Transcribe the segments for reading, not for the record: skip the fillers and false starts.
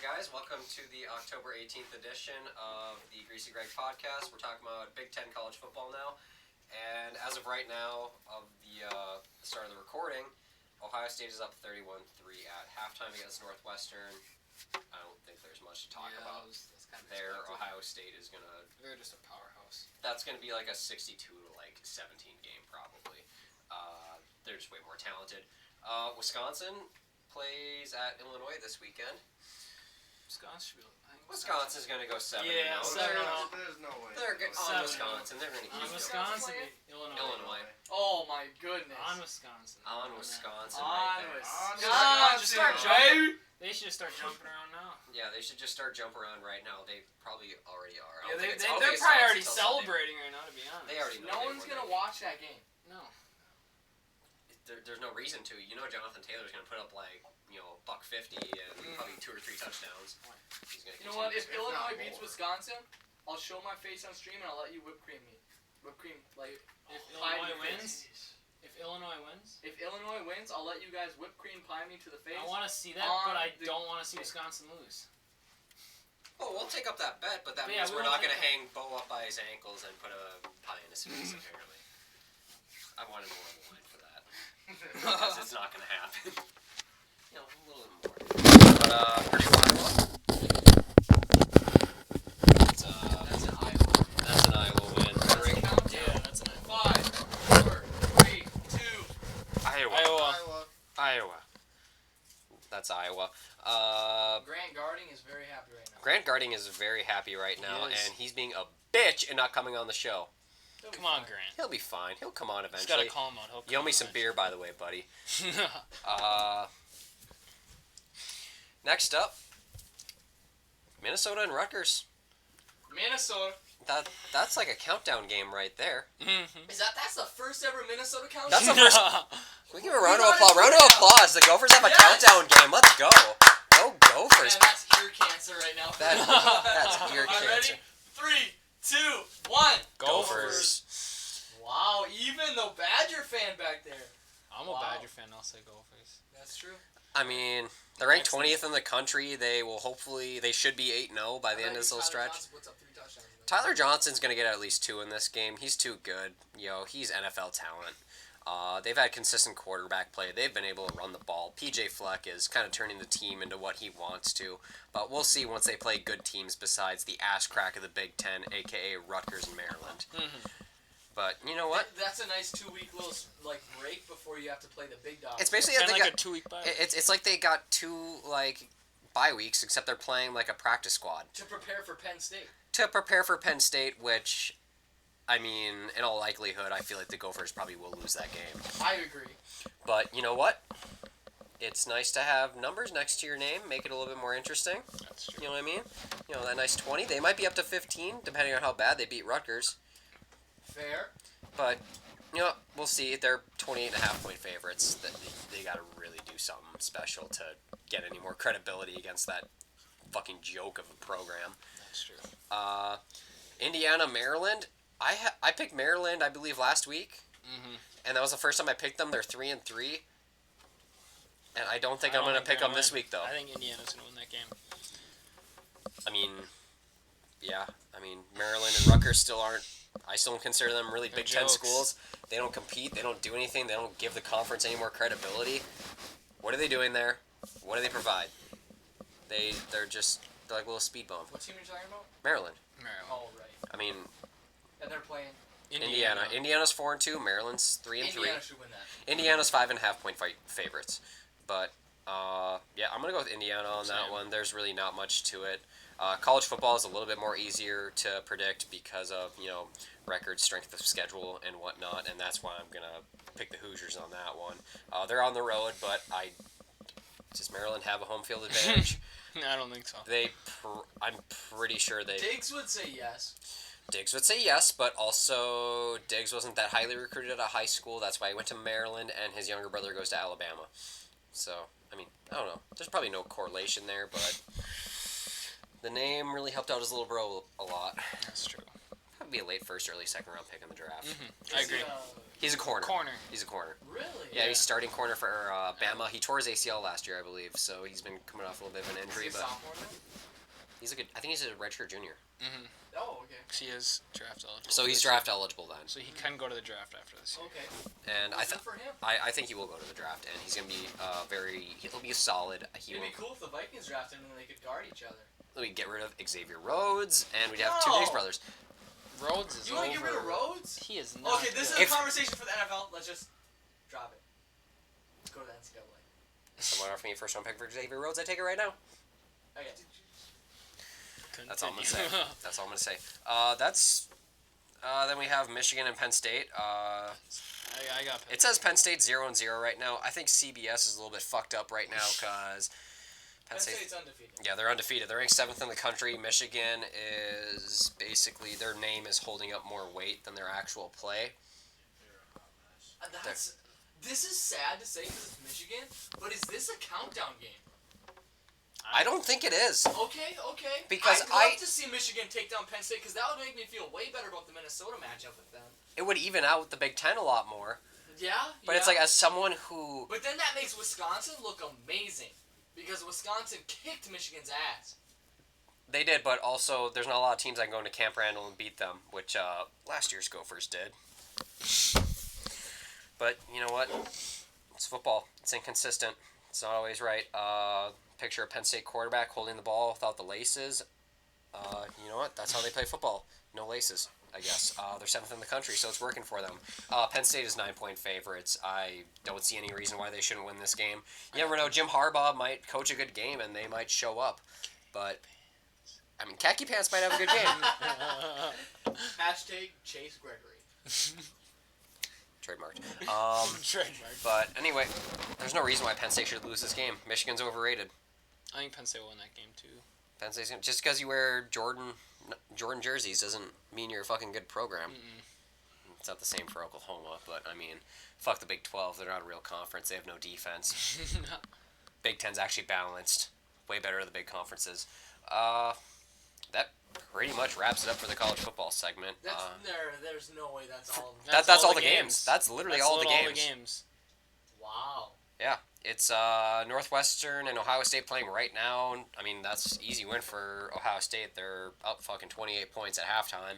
guys, welcome to the October 18th edition of the Greasy Greg Podcast. We're talking about Big Ten college football now, and as of right now, of the start of the recording, Ohio State is up 31-3 at halftime against Northwestern. I don't think there's much to talk about. That's kind of there. expected. Ohio State is gonna. They're just a powerhouse. That's gonna be like a 62-17 game probably. They're just way more talented. Wisconsin plays at Illinois this weekend. Wisconsin's going to go 7-0. Yeah, 7-0. There's no way. They're good on 7-0. Wisconsin. They're going to keep Wisconsin, going. Illinois. Illinois. Oh my goodness. On Wisconsin. On Wisconsin. On right there. Wisconsin. Just start jumping. They should just start jumping around now. Yeah, they should just start jumping around right now. They probably already are. Yeah, they're probably probably already celebrating right now, to be honest. They already know. No one's gonna watch that game. No. There's no reason to. You know, Jonathan Taylor's going to put up like $150 and probably 2 or 3 touchdowns. He's gonna You know what? If If not Illinois beats more. Wisconsin, I'll show my face on stream and I'll let you whipped cream me. Whipped cream, like If pie Illinois me wins, face. if Illinois wins, If Illinois wins, I'll let you guys whipped cream pie me to the face. I want to see that, but I don't want to see Wisconsin lose. Oh, we'll take up that bet, but that Yeah, means we we're won't not going to take hang Bo up by his ankles and put a pie in his face, apparently. I wanted more on the line for that. Because it's not going to happen. A little more. But, Purdue, Iowa. That's an Iowa. That's an Iowa win. Yeah, that's an 5, 4, 3, 2. Iowa. That's Iowa. Grant Garding is very happy right now. Grant Garding is very happy right now, He is. and he's being a bitch and not coming on the show. Come on, Grant. He'll be fine. He'll come on Just eventually. gotta call him out. He'll You owe come me some eventually. beer, by the way, buddy. Next up, Minnesota and Rutgers. Minnesota. That's like a countdown game right there. That's the first ever Minnesota countdown? That's the first. Can we give a round of got applause? it Round of now. applause. The Gophers have a Yes. countdown game. Let's go. Go Gophers. Man, that's ear cancer right now. That's ear Alright, cancer. ready? 3, 2, 1. Gophers. Wow, even the Badger fan back there. I'm a Wow. Badger fan. I'll say Gophers. That's true. I mean, they're ranked 20th in the country. They should be 8-0 by the end of this little stretch. What's up 3 touchdowns? Tyler Johnson's going to get at least 2 in this game. He's too good. He's NFL talent. They've had consistent quarterback play. They've been able to run the ball. PJ Fleck is kind of turning the team into what he wants to. But we'll see once they play good teams besides the ass crack of the Big Ten, a.k.a. Rutgers and Maryland. But you know what? That's a nice 2-week little break before you have to play the big dog. It's basically Kind of they like got, a 2-week bye. it's like they got 2 bye weeks, except they're playing like a practice squad to prepare for Penn State. to prepare for Penn State, which, I mean, in all likelihood, I feel like the Gophers probably will lose that game. I agree. But you know what? It's nice to have numbers next to your name, make it a little bit more interesting. That's true. You know what I mean? That nice 20. They might be up to 15, depending on how bad they beat Rutgers. Fair. But, we'll see. They're 28.5-point favorites. They got to really do something special to get any more credibility against that fucking joke of a program. That's true. Indiana, Maryland. I picked Maryland, I believe, last week. And that was the first time I picked them. They're 3-3. And I don't think I'm going to pick them this week, though. I think Indiana's going to win that game. I mean, yeah. Maryland and Rutgers still aren't. I still don't consider them really They're Big Ten jokes. schools. They don't compete. They don't do anything. They don't give the conference any more credibility. What are they doing there? What do they provide? They're like a little speed bump. What team are you talking about? Maryland. Oh, right. I mean, And they're playing. Indiana. Indiana's 4-2. Maryland's 3-3. Indiana should win that. Indiana's 5.5-point favorites. But yeah, I'm gonna go with Indiana on that Same. one. There's really not much to it. College football is a little bit more easier to predict because of record strength of schedule and whatnot, and that's why I'm gonna pick the Hoosiers on that one. They're on the road, but does Maryland have a home field advantage? I don't think so. I'm pretty sure they. Diggs would say yes. Diggs would say yes, but also Diggs wasn't that highly recruited at a high school. That's why he went to Maryland, and his younger brother goes to Alabama. So, I don't know. There's probably no correlation there, but the name really helped out his little bro a lot. That's true. be a late first, early second round pick in the draft. Mm-hmm. I agree. He's a corner. Corner. He's a corner. Really? Yeah, he's starting corner for Bama. He tore his ACL last year, I believe, so he's been coming off a little bit of an injury. Is he a sophomore then? He's a good. I think he's a redshirt junior. Mm-hmm. Oh, okay. He is draft eligible. So he's draft eligible then. So he can go to the draft after this year. Okay. And Good for him. I think he will go to the draft, and he's gonna be he'll be solid. It'd be cool if the Vikings drafted him and they could guard each other. We get rid of Xavier Rhodes, and we'd have two Diggs brothers. Rhodes is You want to get rid of Rhodes? He is not. Okay, this good. is a conversation for the NFL. Let's just drop it. Let's go to the NCAA. Someone offer me a first round pick for Xavier Rhodes, I take it right now. Okay. That's all I'm gonna say. That's all I'm gonna say. Then we have Michigan and Penn State. I got Penn. It says Penn State 0-0 right now. I think CBS is a little bit fucked up right now because Penn State's undefeated. Yeah, they're undefeated. They're ranked 7th in the country. Michigan is basically their name is holding up more weight than their actual play. This is sad to say because it's Michigan, but is this a countdown game? I don't think it is. Okay. Because I'd love to see Michigan take down Penn State because that would make me feel way better about the Minnesota matchup with them. It would even out the Big Ten a lot more. Yeah. But it's like as someone who. But then that makes Wisconsin look amazing because Wisconsin kicked Michigan's ass. They did, but also there's not a lot of teams that can go into Camp Randall and beat them, which last year's Gophers did. But you know what? It's football. It's inconsistent. It's not always right. Picture a Penn State quarterback holding the ball without the laces. You know what? That's how they play football. No laces, I guess. They're 7th in the country, so it's working for them. Penn State is 9-point favorites. I don't see any reason why they shouldn't win this game. You never know. Jim Harbaugh might coach a good game, and they might show up. But, I mean, Khaki Pants might have a good game. Hashtag Chase Gregory. Trademarked. Trademark. But anyway, there's no reason why Penn State should lose this game. Michigan's overrated. I think Penn State will win that game too. Penn State's gonna, just because you wear Jordan jerseys doesn't mean you're a fucking good program. Mm-mm. It's not the same for Oklahoma, but I mean, fuck the Big 12. They're not a real conference. They have no defense. Big 10's actually balanced. Way better than the big conferences. That pretty much wraps it up for the college football segment. There's no way that's all. That's all the games. That's literally all the games. Wow. Yeah, it's Northwestern and Ohio State playing right now. I mean, that's easy win for Ohio State. They're up fucking 28 points at halftime.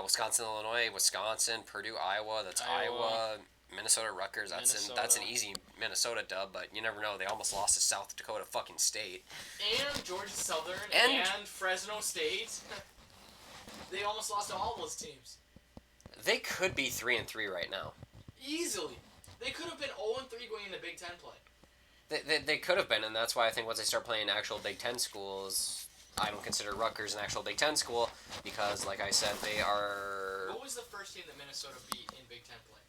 Wisconsin, Illinois, Wisconsin, Purdue, Iowa. That's Iowa. Minnesota, Rutgers. That's an easy Minnesota dub, but you never know. They almost lost to South Dakota fucking State. And Georgia Southern and Fresno State. They almost lost to all those teams. They could be 3-3 right now. Easily. They could have been 0-3 going into Big Ten play. They could have been, and that's why I think once they start playing actual Big Ten schools, I don't consider Rutgers an actual Big Ten school because, like I said, they are. What was the first team that Minnesota beat in Big Ten play?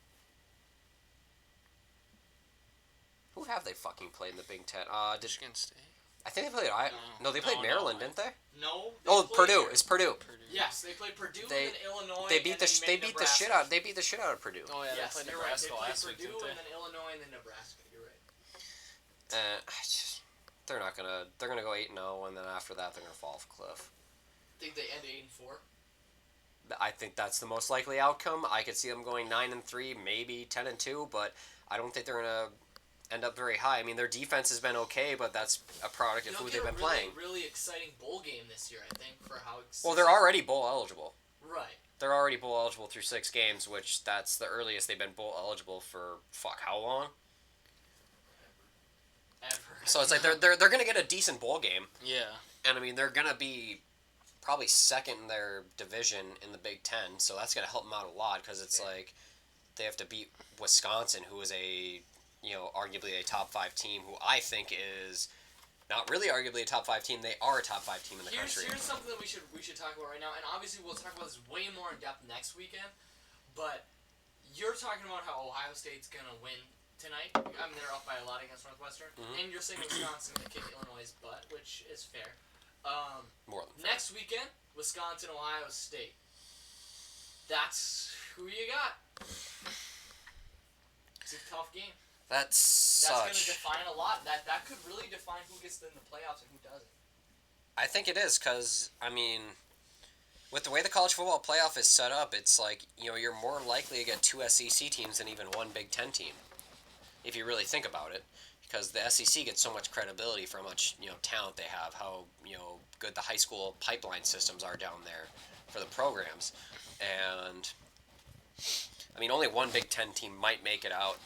Who have they fucking played in the Big Ten? Michigan State. I think they played No, they played Maryland, didn't they? No. Purdue. It's Purdue. Yes, they played Purdue and then Illinois. They beat the shit out. They beat the shit out of Purdue. Oh yeah, yes, they played you're Nebraska right. They last played week, Purdue didn't and then Illinois and then Nebraska. You're right. They're not gonna. They're gonna go 8-0, and then after that, they're gonna fall off a cliff. Think they end 8-4? I think that's the most likely outcome. I could see them going 9-3, maybe 10-2, but I don't think they're gonna end up very high. I mean, their defense has been okay, but that's a product of who they've been playing. Really exciting bowl game this year, I think, for how. Well, they're already bowl eligible. Right. They're already bowl eligible through 6 games, which that's the earliest they've been bowl eligible for how long? Ever. So it's like they're gonna get a decent bowl game. Yeah. And I mean, they're gonna be probably second in their division in the Big Ten, so that's gonna help them out a lot because it's like they have to beat Wisconsin, who is arguably a top 5 team, who I think is not really arguably a top 5 team. They are a top 5 team in the country. Here's something that we should talk about right now, and obviously we'll talk about this way more in depth next weekend. But you're talking about how Ohio State's gonna win tonight. I mean, they're up by a lot against Northwestern, and you're saying Wisconsin gonna kick Illinois' butt, which is fair. More than fair. Next weekend, Wisconsin, Ohio State. That's who you got. It's a tough game. That's going to define a lot. That could really define who gets in the playoffs and who doesn't. I think it is because, I mean, with the way the college football playoff is set up, it's like, you're more likely to get 2 SEC teams than even one Big Ten team, if you really think about it. Because the SEC gets so much credibility for how much, talent they have, how, good the high school pipeline systems are down there for the programs. And, I mean, only one Big Ten team might make it out.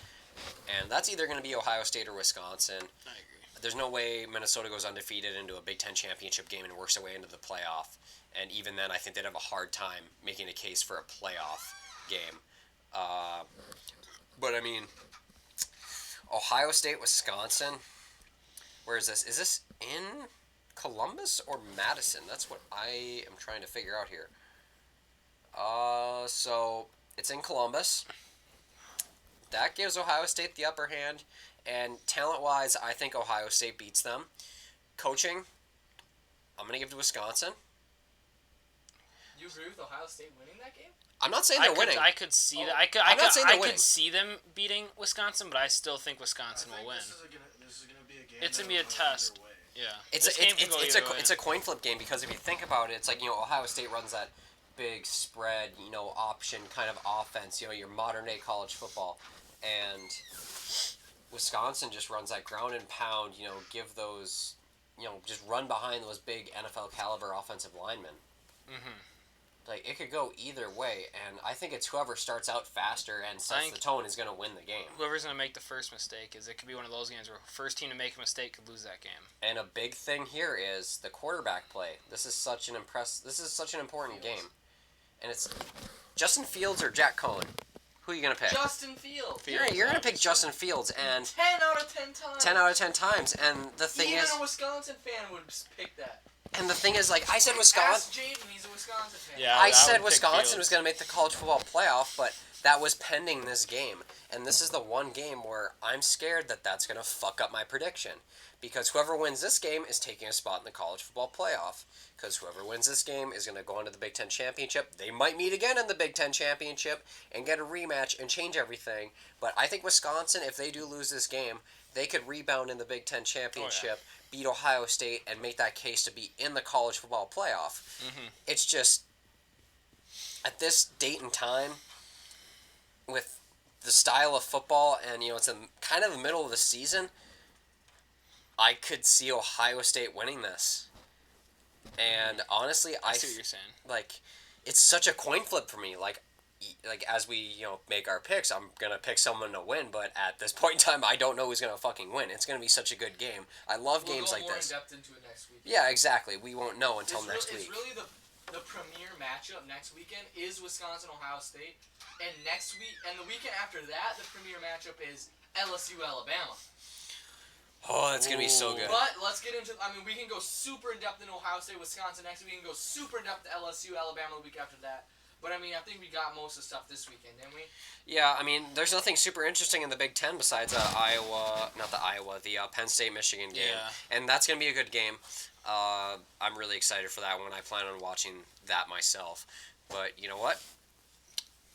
And that's either going to be Ohio State or Wisconsin. I agree. There's no way Minnesota goes undefeated into a Big Ten championship game and works their way into the playoff. And even then, I think they'd have a hard time making a case for a playoff game. But, I mean, Ohio State, Wisconsin, where is this? Is this in Columbus or Madison? That's what I am trying to figure out here. So, it's in Columbus. That gives Ohio State the upper hand. And talent-wise, I think Ohio State beats them. Coaching, I'm going to give to Wisconsin. You agree with Ohio State winning that game? I'm not saying they're winning. I could see that. I could see them beating Wisconsin, but I still think Wisconsin will win. This is gonna be a game. It's gonna be a test. Yeah. It's a coin flip game, because if you think about it, it's like, Ohio State runs that big spread, option kind of offense, your modern day college football, and Wisconsin just runs that ground and pound, give those, just run behind those big NFL caliber offensive linemen. Mm-hmm. Like, it could go either way, and I think it's whoever starts out faster and sets the tone is going to win the game. Whoever's going to make the first mistake, it could be one of those games where first team to make a mistake could lose that game. And a big thing here is the quarterback play. This is such an important game. And it's Justin Fields or Jack Cohen. Who are you going to pick? Justin Fields. You're going to pick Justin Fields, and 10 out of 10 times. 10 out of 10 times, and the thing Even is... a Wisconsin fan would pick that. And the thing is, like, I said Wisconsin... Ask Jaden, he's a Wisconsin fan. Yeah, I said Wisconsin was going to make the college football playoff, but that was pending this game. And this is the one game where I'm scared that that's going to fuck up my prediction. Because whoever wins this game is taking a spot in the college football playoff. Because whoever wins this game is going to go into the Big Ten Championship. They might meet again in the Big Ten Championship and get a rematch and change everything. But I think Wisconsin, if they do lose this game, they could rebound in the Big Ten Championship, beat Ohio State, and make that case to be in the college football playoff. Mm-hmm. It's just, at this date and time, with the style of football, and, it's kind of the middle of the season, I could see Ohio State winning this. And honestly, I see what you're saying. Like, it's such a coin flip for me. Like as we, make our picks, I'm going to pick someone to win, but at this point in time, I don't know who's going to fucking win. It's going to be such a good game. I love games like this. We'll go more in depth into it next week. Yeah, exactly. We won't know until next week. It's really the premier matchup next weekend is Wisconsin-Ohio State, and next week, and the weekend after that, the premier matchup is LSU-Alabama. Oh, that's going to be so good. But let's get into, we can go super in-depth into Ohio State-Wisconsin next week. We can go super in-depth to LSU-Alabama the week after that. But, I think we got most of the stuff this weekend, didn't we? Yeah, there's nothing super interesting in the Big Ten besides the Penn State-Michigan game. Yeah. And that's going to be a good game. I'm really excited for that one. I plan on watching that myself. But you know what?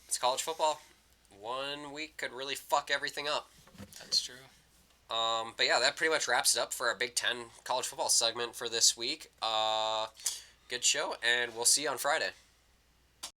It's college football. 1 week could really fuck everything up. That's true. But yeah, that pretty much wraps it up for our Big Ten college football segment for this week. Good show, and we'll see you on Friday.